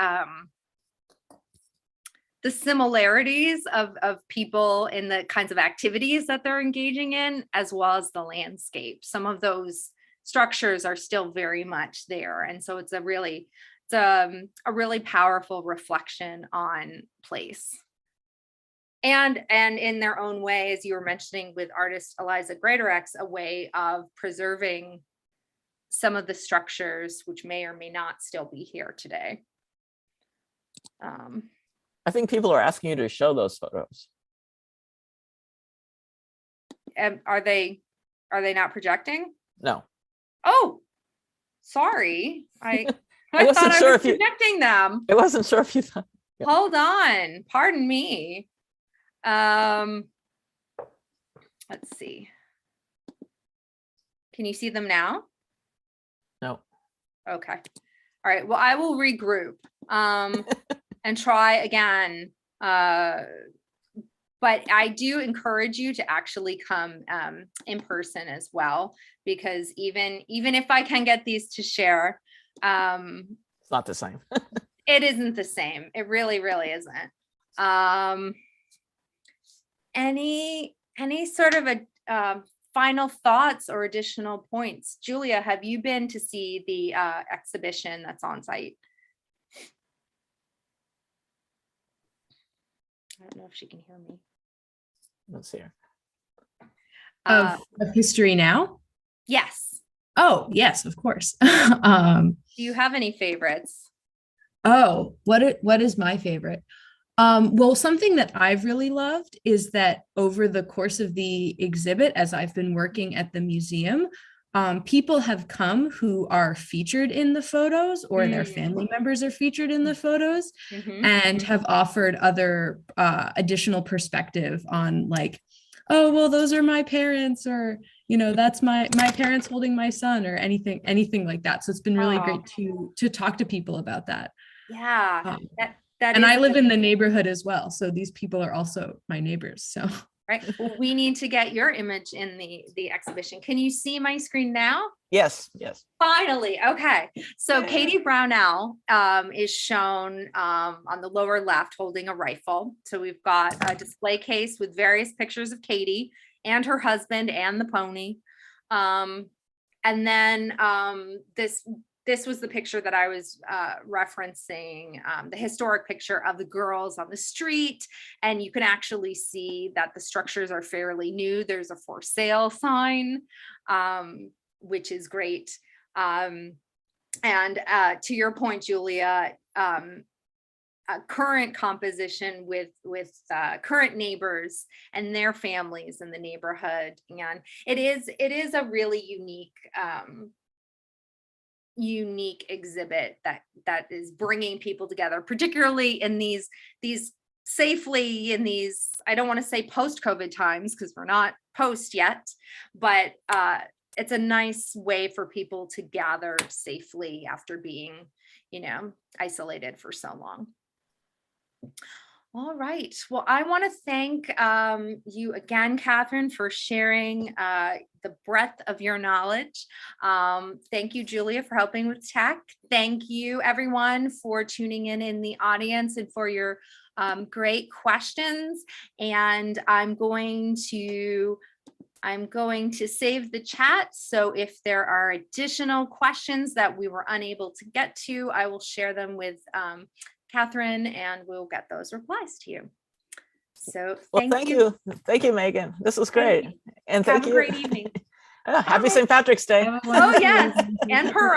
the similarities of people in the kinds of activities that they're engaging in, as well as the landscape. Some of those structures are still very much there. And so it's a really powerful reflection on place. And in their own way, as you were mentioning with artist Eliza Greatorex, a way of preserving some of the structures which may or may not still be here today. I think people are asking you to show those photos. Are they not projecting? No. Oh, sorry. I wasn't thought sure I was if you projecting them. I wasn't sure if you thought. Yeah. Hold on. Pardon me. Let's see. Can you see them now? No. Okay. All right. Well, I will regroup and try again. But I do encourage you to actually come in person as well, because even if I can get these to share, It's not the same. it isn't the same. It really, really isn't. Any sort of a final thoughts or additional points? Julia, have you been to see the exhibition that's on site? I don't know if she can hear me. Let's see here. Of History Now? Yes. Oh, yes, of course. Do you have any favorites? Oh, what is my favorite? Well, something that I've really loved is that over the course of the exhibit, as I've been working at the museum, people have come who are featured in the photos, or their family members are featured in the photos, and have offered other additional perspective on, like, oh, well, those are my parents, or, you know, that's my parents holding my son, or anything like that. So it's been really great to talk to people about that. Yeah. And I live in the neighborhood as well, so these people are also my neighbors. So right. Well, we need to get your image in the exhibition. Can you see my screen now? Yes. Finally. Okay. So Katie Brownell is shown on the lower left holding a rifle. So we've got a display case with various pictures of Katie and her husband and the pony. And then this was the picture that I was referencing, the historic picture of the girls on the street. And you can actually see that the structures are fairly new. There's a for sale sign, which is great. And to your point, Julia, a current composition with current neighbors and their families in the neighborhood. And it is a really unique exhibit that is bringing people together, particularly in these safely in these, I don't want to say post-COVID times, because we're not post yet, but it's a nice way for people to gather safely after being, isolated for so long. All right. Well, I want to thank you again, Katherine, for sharing the breadth of your knowledge. Thank you, Julia, for helping with tech. Thank you, everyone, for tuning in the audience and for your great questions. And I'm going to save the chat. So if there are additional questions that we were unable to get to, I will share them with Katherine, and we'll get those replies to you. So thank you. Thank you, Megan. This was great. And thank you. Have a great evening. Happy St. Patrick's Day. Oh, yes. And Purim.